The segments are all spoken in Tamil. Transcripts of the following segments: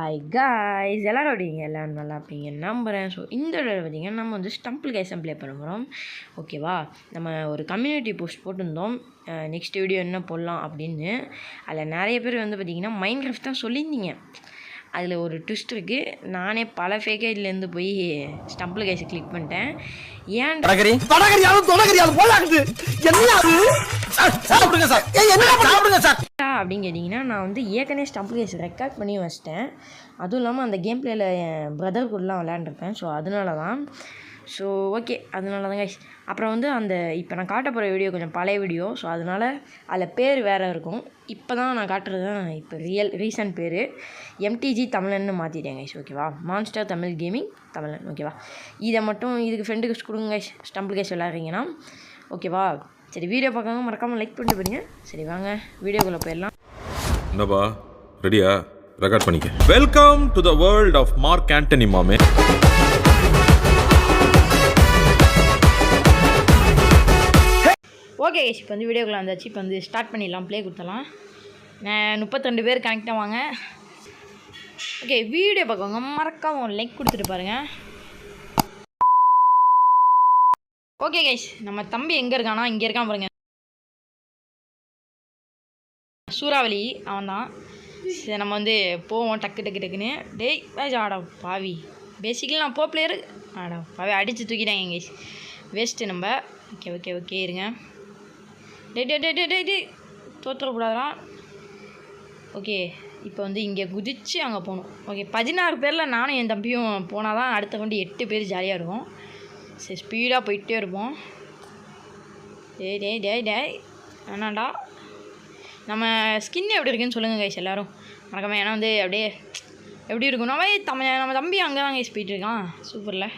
ஹாய் காய்ஸ், எல்லோரும் அப்படிங்க எல்லோரும் நல்லா இருப்பீங்க நம்புகிறேன். ஸோ இந்த வீடியோவில் பார்த்திங்கன்னா நம்ம வந்து ஸ்டம்பிள் கேஸம் ப்ளே பண்ண போகிறோம். ஓகேவா, நம்ம ஒரு கம்யூனிட்டி போஸ்ட் போட்டிருந்தோம் நெக்ஸ்ட் வீடியோ என்ன போடலாம் அப்படின்னு. அதில் நிறைய பேர் வந்து பார்த்திங்கன்னா மைண்ட் கிராஃப்ட் தான் சொல்லியிருந்தீங்க. அதில் ஒரு ட்விஸ்ட் இருக்குது. நானே பல ஃபேக் ஐடியிலேருந்து போய் ஸ்டம்பிள் கேஸை கிளிக் பண்ணிட்டேன். ஏன் அப்படின்னு கேட்டிங்கன்னா, நான் வந்து ஏற்கனவே ஸ்டம்பிள் கேஸ் ரெக்கார்ட் பண்ணி வச்சிட்டேன். அதுவும் இல்லாமல் அந்த கேம் பிளேயில் என் பிரதர் கூடலாம் விளையாண்டுருப்பேன். ஸோ அதனால தான். ஸோ ஓகே, அதனால தாங்க. அப்புறம் வந்து அந்த இப்போ நான் காட்ட போகிற வீடியோ கொஞ்சம் பழைய வீடியோ. ஸோ அதனால் அதில் பேர் வேறு இருக்கும். இப்போ தான் நான் காட்டுறது தான் இப்போ ரீசன்ட் பேர் MTG தமிழன்னு மாற்றிட்டேங்க. ஓகேவா, மான்ஸ்டர் தமிழ் கேமிங் தமிழன். ஓகேவா, இதை மட்டும் இதுக்கு ஃப்ரெண்டுக்கு கொடுங்க ஸ்டம்பிள் கேஸ் விளையாடுறீங்கன்னா. ஓகேவா, சரி, வீடியோ பார்க்காம மறக்காமல் லைக் பண்ணிட்டு போறீங்க. சரி வாங்க வீடியோக்குள்ளே போயிடலாம். என்னப்பா, ரெடியா? ரெக்கார்ட் பண்ணிக்க. Welcome to the world of Mark Antony மாமே. ஓகே கைஸ், இப்போ வந்து வீடியோக்குள்ளே வந்தாச்சு. இப்போ வந்து ஸ்டார்ட் பண்ணிடலாம், ப்ளே கொடுத்தலாம். 32 பேர் கனெக்ட் ஆவாங்க. ஓகே, வீடியோ பார்க்கவங்க மறக்காமல் லைக் கொடுத்துட்டு பாருங்கள். ஓகே கைஸ், நம்ம தம்பி எங்கே இருக்கானா? இங்கே இருக்கான் பாருங்க, சூறாவளி அவன் தான். சரி, நம்ம வந்து போவோம் டக்குன்னு. டேய் ஆடா பாவி, பேசிக்கலி நான் பிளேயரு. ஆடா பாவி, அடித்து தூக்கிட்டாங்க கைஸ், வேஸ்ட்டு நம்ம. ஓகே இருங்க. டே தோற்றக்கூடாதா? ஓகே, இப்போ வந்து இங்கே குதித்து அங்கே போகணும். ஓகே, 16 பேரில் நானும் என் தம்பியும் போனால் தான் அடுத்த வண்டி 8 பேர் ஜாலியாக இருக்கும். சரி, ஸ்பீடாக போயிட்டே இருப்போம். டேய் வேணாண்டா. நம்ம ஸ்கின் எப்படி இருக்குன்னு சொல்லுங்கள் கைஸ் எல்லோரும் மறக்காம. ஏன்னா வந்து அப்படியே எப்படி இருக்கும், நம்ம தம்பி அங்கே தான் கைஸ் போயிட்டுருக்கான். சூப்பரில்.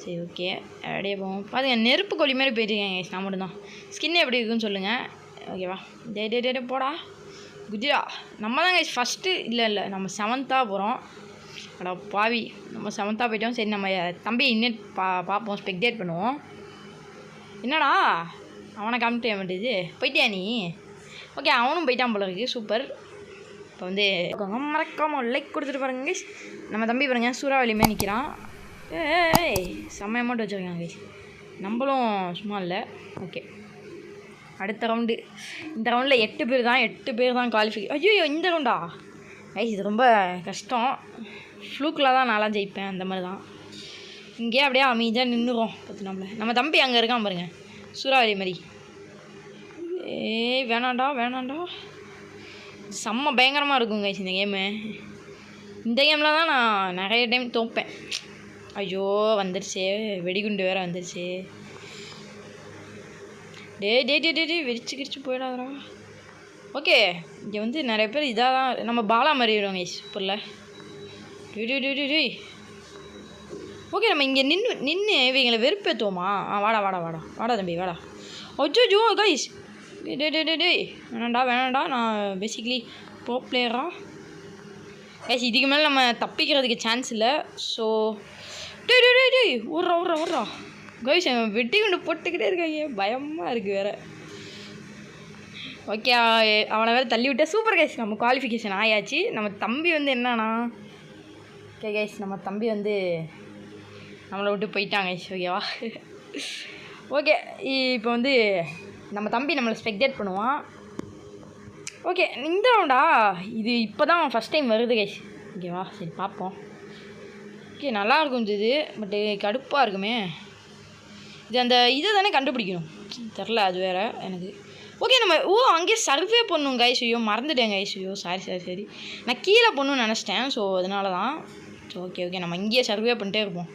சரி ஓகே, அப்படியே போவோம். பாருங்க, நெருப்பு கொல்லி மாதிரி போயிட்டுருக்கேன் கைஸ். நான் மட்டும் தான். ஸ்கின் எப்படி இருக்குன்னு சொல்லுங்கள். ஓகேவா, டே போடா குஜிரா. நம்ம தான் கைஸ் ஃபஸ்ட்டு. இல்லை நம்ம 7th போகிறோம். அடா பாவி, நம்ம 7th போயிட்டோம். சரி, நம்ம தம்பி இன்னும் பார்ப்போம், ஸ்பெக்டேட் பண்ணுவோம். என்னடா அவனை காமிட்டே வேண்டியது, போயிட்டியா நீ? ஓகே, அவனும் போயிட்டான் போல இருக்குது. சூப்பர். இப்போ வந்து மறக்காமல் லைக் கொடுத்துட்டு பாருங்க கைஸ். நம்ம தம்பி பாருங்க, சூறாவளியுமே நிற்கிறான். செம்ம அமௌண்ட் வச்சுருக்காங்க கைஸ். நம்மளும் சும்மா இல்லை. ஓகே, அடுத்த ரவுண்டு. இந்த ரவுண்டில் 8 பேர் தான் குவாலிஃபை. ஐயோ, இந்த ரவுண்டா கைஸ்? இது ரொம்ப கஷ்டம். ஃப்ளூக்கில் தான் நான்லாம் ஜெயிப்பேன். அந்த மாதிரி தான். இங்கேயே அப்படியே அமைதியாக நின்றுவோம். பார்த்து நம்ம தம்பி அங்கே இருக்கான் பாருங்க, சூறாவளி மாதிரி. வேணாண்டா. செம்ம பயங்கரமாக இருக்கும் கைஸ் இந்த கேமு. இந்த கேமில் தான் நான் நிறைய டைம் தோப்பேன். ஐயோ வந்துடுச்சு, வெடிகுண்டு வேறு வந்துடுச்சு. டே வெடிச்சு போயிடாதா? ஓகே, இங்கே வந்து நிறைய பேர் இதாக தான் நம்ம பாலா மாதிரி விடுவாங்க கைஸ். சூப்பரில். ஓகே, நம்ம இங்கே நின்று இவங்களை வெறுப்பேற்றுவோமா? வாடா தம்பி வாடா. அச்சோ கைஸ், டே வேணாண்டா. நான் பேசிக்கலி ப்ரோ பிளேயரா கைஸ். இதுக்கு மேலே நம்ம தப்பிக்கிறதுக்கு சான்ஸ் இல்லை. ஸோ டே ஊர்றா கைஸ், வெட்டி கொண்டு போட்டுக்கிட்டே இருக்காங்க, பயமாக இருக்குது வேறு. ஓகே, அவனை வேறு தள்ளி விட்டேன். சூப்பர் கைஸ், நம்ம குவாலிஃபிகேஷன் ஆயாச்சு. நம்ம தம்பி வந்து என்னன்னா, ஓகே கைஸ், நம்ம தம்பி வந்து நம்மளை விட்டு போயிட்டாங்க கைஸ். ஓகேவா, ஓகே, இப்போ வந்து நம்ம தம்பி நம்மளை ஸ்பெக்டேட் பண்ணுவான். ஓகே, இந்த ரவுண்டா இது இப்போ தான் ஃபஸ்ட் டைம் வருது கைஸ். ஓகேவா, சரி பார்ப்போம். ஓகே, நல்லாயிருக்கும் இது, பட்டு கடுப்பாக இருக்குமே. இது அந்த இதை தானே கண்டுபிடிக்கணும், தெரில அது வேறு எனக்கு. ஓகே, நம்ம அங்கேயே சர்வே பண்ணணும் கைஸ். மறந்துட்டேன் கைஸ். சரி, நான் கீழே பண்ணணும்னு நினச்சிட்டேன். ஸோ அதனால தான். ஸோ ஓகே, நம்ம இங்கேயே சர்வே பண்ணிட்டே இருப்போம்.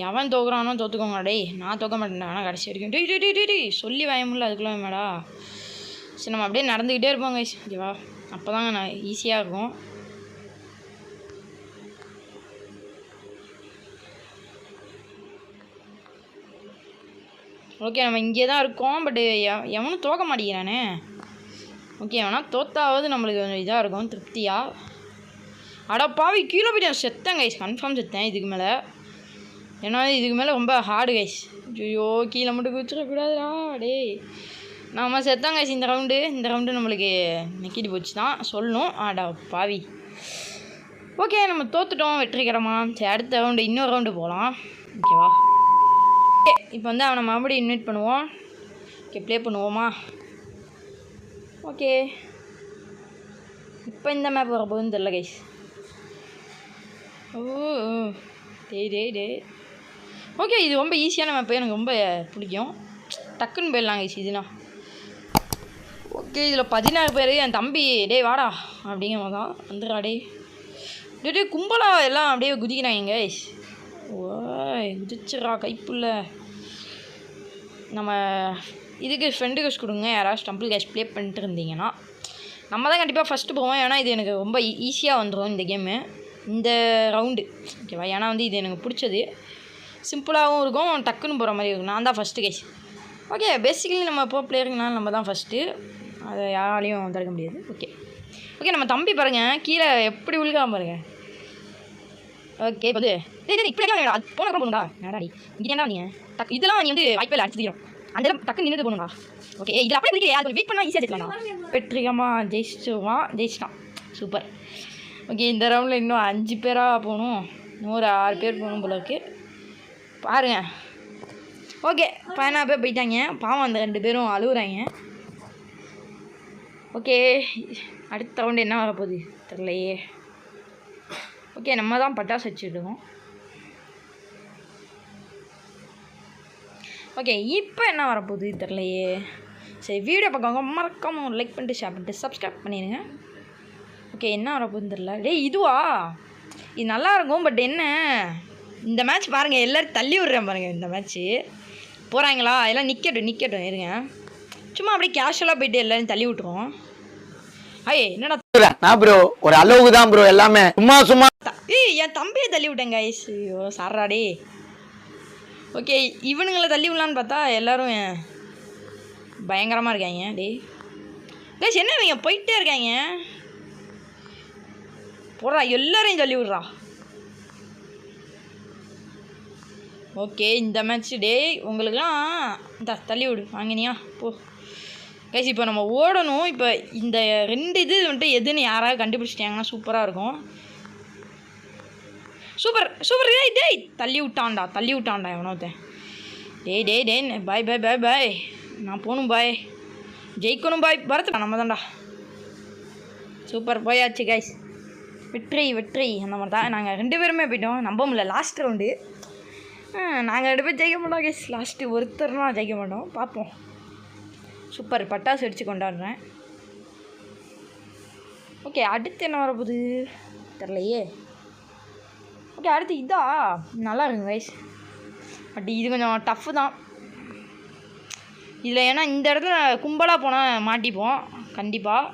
எவன் தோக்குறானோ தோற்றுக்கோங்க. டேய் நான் தோக்க மாட்டேன், ஆனால் கடைசி வரைக்கும் டேய் சொல்லி வாயமில்ல அதுக்குள்ளே மேடா. சரி, நம்ம அப்படியே நடந்துக்கிட்டே இருப்போம் கைஸ். ஓகேவா, அப்போ தாங்க நான் ஈஸியாக இருக்கும். ஓகே, நம்ம இங்கே தான் இருக்கோம். பட்டு எவனும் தோக்க மாட்டேங்கிறானே. ஓகே, எவனா தோத்தாவது நம்மளுக்கு கொஞ்சம் இதாக இருக்கும், திருப்தியாக. அடா பாவி, கீழே போய்ட்டேன், செத்தேன் கைஸ். கன்ஃபார்ம் செத்தேன் இதுக்கு மேலே. ஏன்னா இதுக்கு மேலே ரொம்ப ஹார்டு கைஸ். ஐயோ, கீழே மட்டும் குதிச்சிடக்கூடாதுடா. டேய் நம்ம செத்தோம் கைஸ். இந்த ரவுண்டு நம்மளுக்கு நெக்கிட்டு போச்சு தான் சொல்லணும். ஆடா பாவி, ஓகே நம்ம தோத்துட்டோம் வெற்றிகரமாக. சரி அடுத்த ரவுண்டு இன்னொரு ரவுண்டு போகலாம். ஓகேவா? ஓகே இப்போ வந்து அவனை மறுபடியும் இன்வைட் பண்ணுவோம். ஓகே ப்ளே பண்ணுவோமா? ஓகே இப்போ இந்த மேப் வர போகுதுன்னு தெரியல கைஸ். ஓ டே ஓகே இது ரொம்ப ஈஸியான மேப்பு, எனக்கு ரொம்ப பிடிக்கும். டக்குன்னு போயிடலாம் கைஸ் இதுனா. ஓகே இதில் 16 பேர். என் தம்பி டே வாடா அப்படிங்கிற மாதிரி தான் வந்துடுறா. டே கும்பலாக எல்லாம் அப்படியே குதிக்கிறாங்க கைஸ். ஓய் குதிச்சிட்றா கைப்புள்ள. நம்ம இதுக்கு ஃப்ரெண்டு கேஷ் கொடுங்க யாராவது டம்பிள் கேஷ் ப்ளே பண்ணிட்டு இருந்தீங்கன்னா. நம்ம தான் கண்டிப்பாக ஃபஸ்ட்டு போவோம். ஏன்னா இது எனக்கு ரொம்ப ஈஸியாக வந்துடும் இந்த கேமு, இந்த ரவுண்டு. ஓகேவா? ஏன்னா வந்து இது எனக்கு பிடிச்சது, சிம்பிளாகவும் இருக்கும், டக்குன்னு போகிற மாதிரி இருக்கும். நான் தான் ஃபஸ்ட்டு கேஷ். ஓகே பேசிக்கலி நம்ம இப்போ பிளேயருங்கனால நம்ம தான் ஃபஸ்ட்டு, அதை யாராலையும் தடுக்க முடியாது. ஓகே நம்ம தம்பி பாருங்கள் கீழே எப்படி விழுகாம பாருங்கள். ஓகே இப்போ இப்படி போன போகணுங்களா நாடாடி இங்கே ஏன்னா நீங்கள் இதெல்லாம் நீ வந்து வாய்ப்பில் அடிச்சுக்கிறோம் அந்த இடம் டக்கு நின்று போகணுங்களா? ஓகே இதில் அப்படியே அது வெயிட் பண்ணால் ஈஸியாக எடுத்துக்கலாம். வெற்றிகரமாக ஜெயிச்சிட்டான். சூப்பர். ஓகே இந்த ரவுண்டில் இன்னும் 5 பேராக போகணும், இன்னொரு 6 பேர் போகணும் போல இருக்குது பாருங்க. ஓகே 15 பேர் போயிட்டாங்க. பாவம் அந்த 2 பேரும் அழுகுறாங்க. ஓகே அடுத்த ரவுண்டு என்ன வரப்போகுது தெரியலையே. ஓகே நம்ம தான் பட்டாசு வச்சுருக்கோம். ஓகே இப்போ என்ன வரப்போகுது தெரியலையே. சரி வீடியோ பார்க்கவங்க மறக்காமல் லைக் பண்ணிட்டு ஷேர் பண்ணிட்டு சப்ஸ்கிரைப் பண்ணிடுங்க. ஓகே என்ன வரப்போகுதுன்னு தெரியல. இதுவா இது நல்லாயிருக்கும். பட் என்ன இந்த மேட்ச் பாருங்கள் எல்லோரும் தள்ளி விட்றேன் பாருங்கள். இந்த மேட்ச்சு போகிறாங்களா எல்லாம் நிற்கட்டும் இருங்க. சும்மா அப்படியே கேஷுவலாக போயிட்டு எல்லோரும் தள்ளி விட்டுருவோம். என்னடா ப்ரோ ஒரு அளவுக்கு தான் ப்ரோ எல்லாமே சும்மா என் தம்பியை தள்ளி விட்டேங்க ஐஸ். ஐயோ சாராடே. ஓகே இவனுங்களை தள்ளி விடலான்னு பார்த்தா எல்லோரும் பயங்கரமாக இருக்காங்க. கைஸ் என்ன இவங்க போயிட்டே இருக்காங்க. போடுறா எல்லோரையும் தள்ளி விட்றா. ஓகே இந்த மேட்ச் உங்களுக்குலாம் இந்த தள்ளி விடு வாங்கினியா போ கைஸ். இப்போ நம்ம ஓடணும். இப்போ இந்த 2 இது வந்துட்டு எதுன்னு யாராவது கண்டுபிடிச்சிட்டாங்கன்னா சூப்பராக இருக்கும். சூப்பர் தள்ளி விட்டான்டா எவனோத்தேன். டே பாய் நான் போகணும் பாய், ஜெயிக்கணும் பாய், வரத்துடா நம்ம தான்டா. சூப்பர் போயாச்சு கைஸ். வெற்றி அந்த மாதிரி தான். நாங்கள் 2 பேருமே போயிட்டோம். நம்ப முடியல லாஸ்ட் ரவுண்டு. நாங்கள் 2 பேர் ஜெயிக்க மாட்டோம் கைஸ். லாஸ்ட்டு ஒருத்தர்லாம் ஜெயிக்க மாட்டோம். பார்ப்போம். சூப்பர் பட்டாசு அடித்து கொண்டாடுறேன். ஓகே அடுத்து என்ன வரப்போகுது தெரியலையே. ஓகே அடுத்து இதா நல்லா இருக்குங்க கைஸ். பட் இது கொஞ்சம் டஃப்பு தான் இதில். ஏன்னா இந்த இடத்துல கும்பலாக போனால் மாட்டிப்போம் கண்டிப்பாக.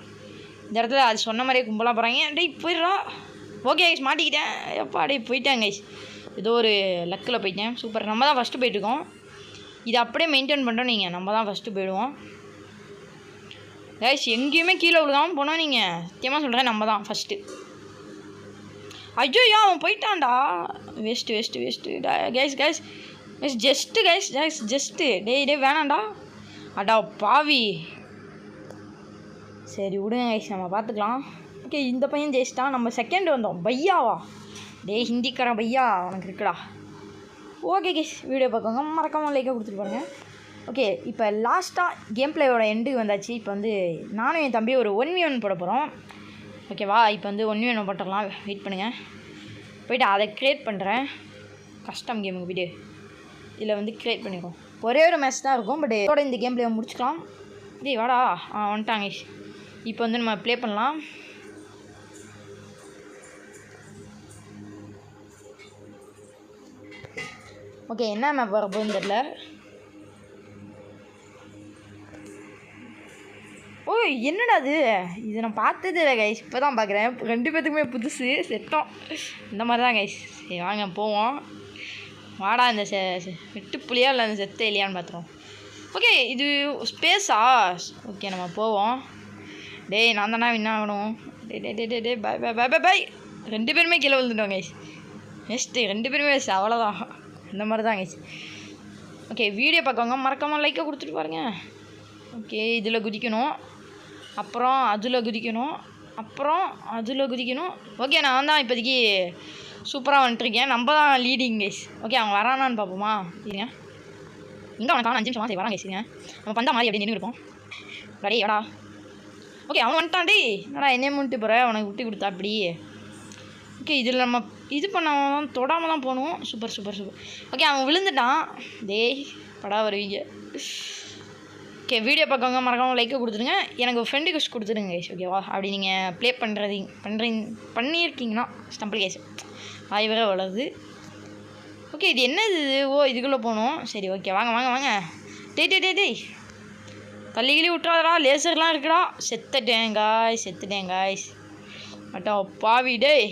இந்த இடத்துல அது சொன்ன மாதிரியே கும்பலாக போகிறாங்க. போயிடுறா. ஓகே கைஸ் மாட்டிக்கிட்டேன். எப்பா போயிட்டேன் கைஸ். ஏதோ ஒரு லக்கில் போயிட்டேன். சூப்பர் நம்ம தான் ஃபஸ்ட்டு போயிட்டுருக்கோம். இதை அப்படியே மெயின்டைன் பண்ணுறோம். நீங்கள் நம்ம தான் ஃபஸ்ட்டு போயிடுவோம் கைஸ். எங்கேயுமே கீழே விழுகாமல் போனால் நீங்கள் சத்தியமாக சொல்கிறேன் நம்ம தான் ஃபஸ்ட்டு. ஐயோ அவன் போயிட்டான்டா. வேஸ்ட்டு கைஸ் ஜஸ்ட்டு டே வேணாண்டா. அடா பாவி. சரி விடுங்க கைஸ் நம்ம பார்த்துக்கலாம். ஓகே இந்த பையன் ஜெயிச்சிட்டான். நம்ம செகண்ட் வந்தோம். பையாவா ஹிந்திக்காரன் பையா உனக்கு இருக்குடா. ஓகே கைஸ் வீடியோ பார்க்கோங்க மறக்காமல் லைக்காக கொடுத்துட்டு பாருங்க. ஓகே இப்போ லாஸ்ட்டாக கேம் பிளேயோட எண்டுக்கு வந்தாச்சு. இப்போ வந்து நானும் என் தம்பி ஒரு 1v1 போட போகிறோம். ஓகேவா? இப்போ வந்து 1v1 போட்டுடலாம். வெயிட் பண்ணுங்கள். போய்ட்டு அதை க்ரியேட் பண்ணுறேன். கஸ்டம் கேமுக்கு வீடியோ இதில் வந்து க்ரியேட் பண்ணிடுவோம். ஒரே ஒரு மேட்ச் தான் இருக்கும். பட் இதோட இந்த கேம் பிளே முடிச்சுக்கலாம். வாடா வந்துட்டாங்க. இப்போ வந்து நம்ம ப்ளே பண்ணலாம். ஓகே என்ன மேப் வர போகுதுன்னு தெரியல. ஓ என்னடா இது நான் பார்த்தது இல்லை கைஸ். இப்போ தான் பார்க்குறேன். 2 பேத்துக்குமே புதுசு செத்தோம். இந்த மாதிரி தான் கைஸ். சரி வாங்க போவோம். வாடா இந்த வெட்டு புளியா இல்லை அந்த செத்த இல்லையான்னு பார்த்துருவோம். ஓகே இது ஸ்பேஸா? ஓகே நம்ம போவோம். நான் தானே வின் ஆகணும். பை 2 பேருமே கீழே விழுந்துட்டோம் கைஸ். நெக்ஸ்ட்டு 2 பேருமே அவ்வளோதான். இந்த மாதிரி தான் கைஸ். ஓகே வீடியோ பார்க்கவங்க மறக்காமல் லைக்காக கொடுத்துட்டு பாருங்க. ஓகே இதில் குதிக்கணும், அப்புறம் அதில் குதிக்கணும், அப்புறம் அதில் குதிக்கணும். ஓகே, நான் தான் இப்போதைக்கு சூப்பராக வந்துட்டுருக்கேன். நம்ம தான் லீடிங் கைஸ். ஓகே, அவங்க வரானான்னு பார்ப்போமா? இருங்க, இங்கே அவனை காணும் 5 நிமிஷமா. சரி வரான் கைஸ். இருங்க, நம்ம பந்தா மாதிரி எப்படி நின்று இருப்போம். ரெடி எடா? ஓகே, அவன் வந்துட்டான்டி. என்னடா என்னைய முன்ட்டு போகிற, உனக்கு விட்டு கொடுத்தா அப்படி. ஓகே, இதில் நம்ம இது பண்ணாமல் தொடாமல் தான் போகணும். Super super super. ஓகே, அவன் விழுந்துட்டான். டேய் படா வருவீங்க. ஓகே, வீடியோ பார்க்கவங்க மறக்காமல் லைக்கை கொடுத்துருங்க. எனக்கு ஒரு ஃப்ரெண்டு ரிக்வெஸ்ட் கொடுத்துருங்க கைஸ். ஓகேவா? அப்படி நீங்கள் ப்ளே பண்ணியிருக்கீங்கன்னா ஸ்டம்பிள் கேஸ் ஆய்வரை வளருது. ஓகே, இது என்னது இது? ஓ, இதுக்குள்ளே போகணும். சரி ஓகே, வாங்க வாங்க வாங்க. டேய் தள்ளி கிளி விட்றாதடா, லேசர்லாம் இருக்குடா. செத்துட்டேன் காய்ஸ். அட்டா பாவி, டேய்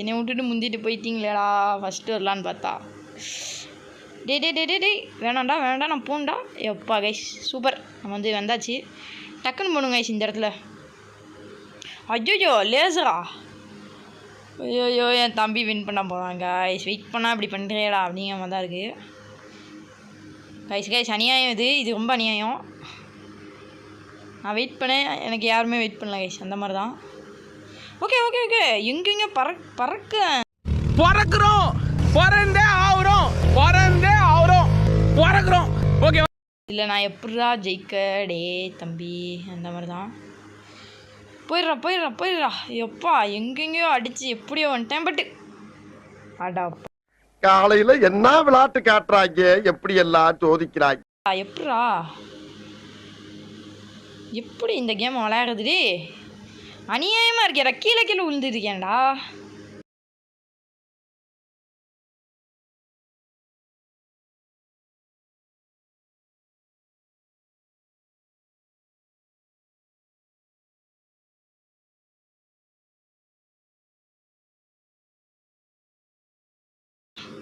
என்னை விட்டுட்டு முந்திட்டு போயிட்டீங்களேடா. ஃபஸ்ட்டு வரலான்னு பார்த்தா டேய் வேணாண்டா நான் போண்டா. எப்பா கைஸ் சூப்பர், நம்ம வந்து வந்தாச்சு. டக்குன்னு போகணும் கைஸ் இந்த இடத்துல. ஐயோ லேசரா, ஐயோ என் தம்பி வின் பண்ண போகிறான் கைஸ். வெயிட் பண்ணால் இப்படி பண்ணுறேடா அப்படிங்கிற மாதிரி தான் இருக்குது கைஸ். அநியாயம் இது ரொம்ப அநியாயம். நான் வெயிட் பண்ணேன், எனக்கு யாருமே வெயிட் பண்ணல கைஸ். அந்த மாதிரி தான். ஓகே எங்கெங்க பறக்கிறோம். ஓகே, இல்லை நான் எப்படா ஜெயிக்க டே தம்பி, அந்த மாதிரி தான். போயிடுறா. எப்பா எங்கெங்கயோ அடித்து எப்படியோ வந்துட்டேன். பட்டு அடா காலையில என்ன விளையாட்டு காட்டுறாங்க, எப்படி எல்லாம் சோதிக்கிறாங்க. எப்படி இந்த கேம் விளையாடுறது? அநியாயமாக இருக்கேடா, கீழே விழுந்துருக்கேன்டா.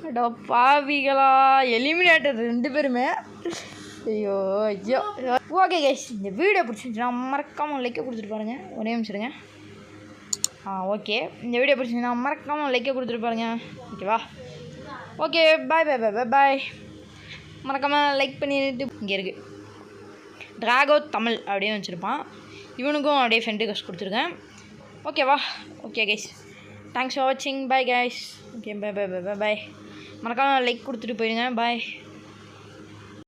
அடா பாவிகளா, எலிமினேட்டர் 2 பேருமே. ஐயோ. ஓகே கைஸ், இந்த வீடியோ பிடிச்சிருந்துச்சுன்னா மறக்காமல் லைக்கை கொடுத்துட்டு பாருங்க. ஒரே நிமிஷம் இருங்க. ஓகே, இந்த வீடியோ பிடிச்சிருந்துச்சுன்னா மறக்காமல் லைக்கை கொடுத்துட்டு பாருங்க. ஓகேவா? ஓகே, பாய். மறக்காமல் லைக் பண்ணிட்டு. இங்கே இருக்குது டிராகோ தமிழ் அப்படின்னு வச்சுருப்பான். இவனுக்கும் அப்படியே ஃப்ரெண்டு ரிக்வெஸ்ட் கொடுத்துருக்கேன். ஓகேவா? ஓகே கைஸ், தேங்க்ஸ் ஃபார் வாட்சிங். Bye guys. ஓகே, பாய். மறக்காமல் லைக் கொடுத்துட்டு போயிடுங்க. பாய்.